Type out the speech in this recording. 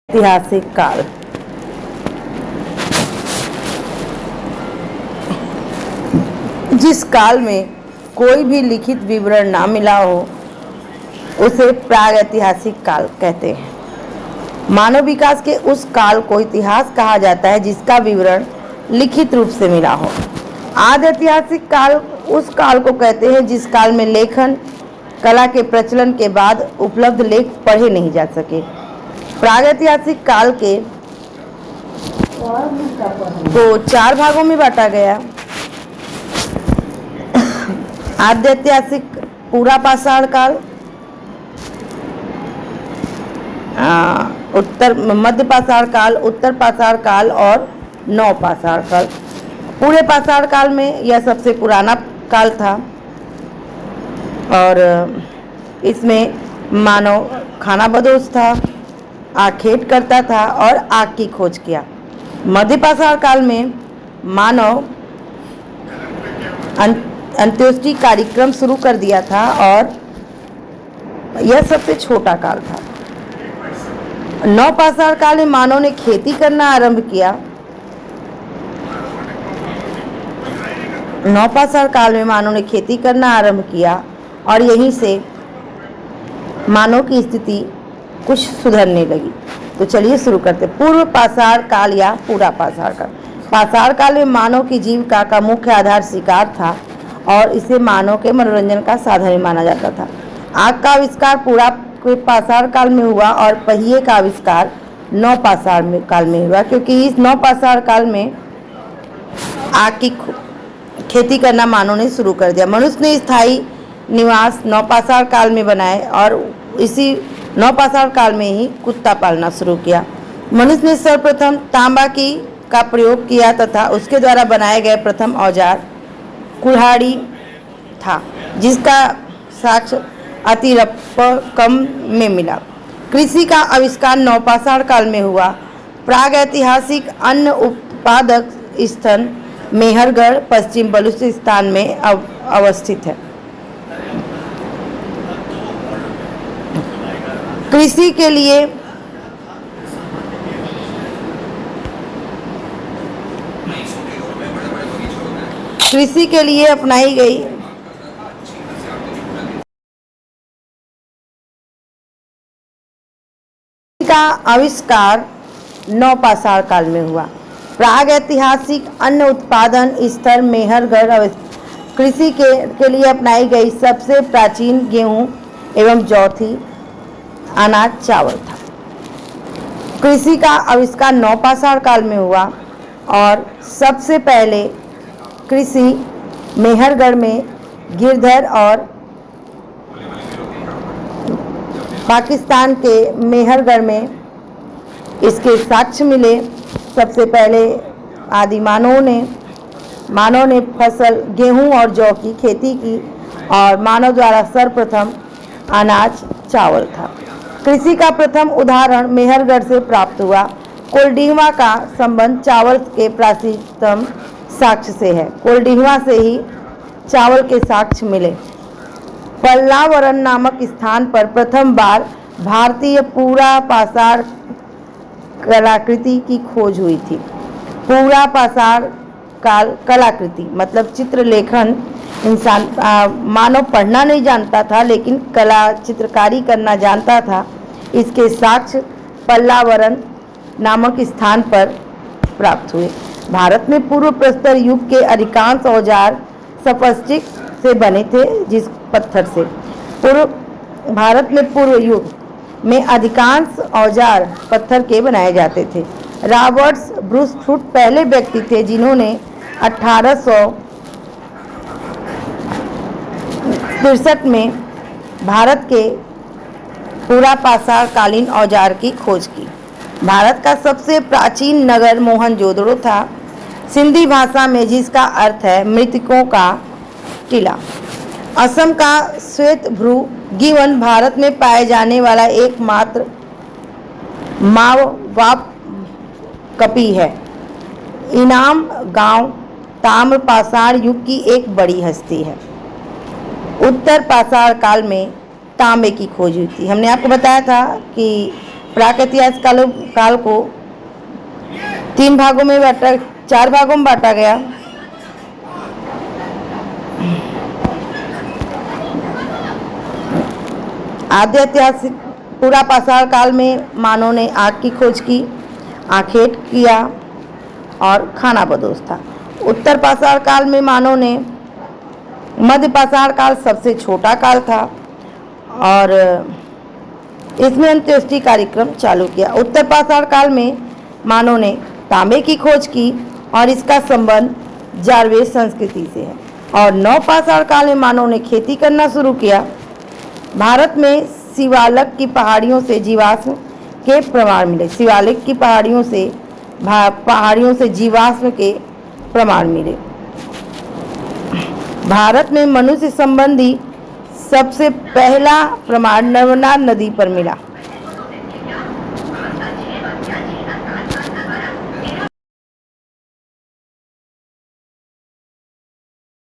ऐतिहासिक काल। जिस काल में कोई भी लिखित विवरण ना मिला हो उसे प्रागैतिहासिक काल कहते हैं। मानव विकास के उस काल को इतिहास कहा जाता है जिसका विवरण लिखित रूप से मिला हो। आदि ऐतिहासिक काल उस काल को कहते हैं जिस काल में लेखन कला के प्रचलन के बाद उपलब्ध लेख पढ़े नहीं जा सके। प्रागैतिहासिक काल के को 4 भागों में बांटा गया। आद्य ऐतिहासिक पूरा पाषाण काल, मध्य पाषाण काल, उत्तर पाषाण काल और नव पाषाण काल। पूरे पाषाण काल में यह सबसे पुराना काल था और इसमें मानव खाना बदोश था, आखेट करता था और आग की खोज किया। मध्य पाषाण काल में मानव अंत्येष्टि कार्यक्रम शुरू कर दिया था और यह सबसे छोटा काल था। नव पाषाण काल में मानव ने खेती करना आरंभ किया। नव पाषाण काल में मानव ने खेती करना आरंभ किया और यहीं से मानव की स्थिति कुछ सुधरने लगी। तो चलिए शुरू करते। पूर्व पाषाण काल या पूरा पाषाण काल। पाषाण काल में मानव की जीविका का मुख्य आधार शिकार था और इसे मानव के मनोरंजन का साधन माना जाता था। आग का आविष्कार पूरा पाषाण काल में हुआ और पहिए का आविष्कार नव पाषाण काल में हुआ, क्योंकि इस नव पाषाण काल में आग की खेती करना मानव ने शुरू कर दिया। मनुष्य ने स्थायी निवास नव पाषाण काल में बनाए और इसी नव पाषाण काल में ही कुत्ता पालना शुरू किया। मनुष्य ने सर्वप्रथम तांबा का प्रयोग किया तथा उसके द्वारा बनाए गए प्रथम औजार कुल्हाड़ी था, जिसका साक्ष्य अतिरप्पकम में मिला। कृषि का आविष्कार नवपाषाण काल में हुआ। प्रागैतिहासिक अन्न उत्पादक स्थल मेहरगढ़ पश्चिम बलूचिस्तान में अवस्थित है। कृषि के लिए अपनाई गई का आविष्कार नव पाषाण काल में हुआ। प्रागैतिहासिक अन्न उत्पादन स्थल मेहरगढ़ कृषि के लिए अपनाई गई सबसे प्राचीन गेहूं एवं जौ थी, अनाज चावल था। कृषि का आविष्कार नव पाषाण काल में हुआ और सबसे पहले कृषि मेहरगढ़ में गिरधर और पाकिस्तान के मेहरगढ़ में इसके साक्ष्य मिले। सबसे पहले आदि मानव ने फसल गेहूं और जौ की खेती की और मानव द्वारा सर्वप्रथम अनाज चावल था। कृषि का प्रथम उदाहरण मेहरगढ़ से प्राप्त हुआ। कोल्डिहवा का संबंध चावल के प्राचीनतम साक्ष्य से है। कोल्डिहवा से ही चावल के साक्ष्य मिले। पल्लावरन नामक स्थान पर प्रथम बार भारतीय पूरा पाषाण कलाकृति की खोज हुई थी। पूरा पाषाण काल कलाकृति मतलब चित्रलेखन इंसान मानव पढ़ना नहीं जानता था लेकिन कला चित्रकारी करना जानता था। इसके साक्ष्य पल्लावरन नामक स्थान पर प्राप्त हुए। भारत में पूर्व प्रस्तर युग के अधिकांश औजार स्फटिक से बने थे, जिस पत्थर से भारत में पूर्व युग में अधिकांश औजार पत्थर के बनाए जाते थे। रॉबर्ट्स ब्रूस फुट पहले व्यक्ति थे जिन्होंने 1863 में भारत के पूरा पाषाण कालीन औजार की खोज की। भारत का सबसे प्राचीन नगर मोहनजोदड़ो था, सिंधी भाषा में, जिसका अर्थ है मृतकों का टीला। असम का श्वेत भ्रू गिवन भारत में पाए जाने वाला एकमात्र माववाप कपी है। इनाम गांव ताम्र पाषाण युग की एक बड़ी हस्ती है। उत्तर पाषाण काल में तांबे की खोज हुई थी। हमने आपको बताया था कि प्रागैतिहासिक काल को 4 भागों में बांटा गया। आद्य ऐतिहासिक पूरा पाषाण काल में मानव ने आग की खोज की, आखेट किया और खाना बदोश था। उत्तर पाषाण काल में मानव ने, मध्य पाषाण काल सबसे छोटा काल था और इसमें अंत्येष्टि कार्यक्रम चालू किया। उत्तर पाषाण काल में मानव ने तांबे की खोज की और इसका संबंध जारवेद संस्कृति से है। और नव पाषाण काल में मानव ने खेती करना शुरू किया। भारत में शिवालिक की पहाड़ियों से जीवाश्म के प्रमाण मिले। शिवालिक की पहाड़ियों से जीवाश्म के प्रमाण मिले। भारत में मनुष्य संबंधी सबसे पहला प्रमाण नर्मदा नदी पर मिला।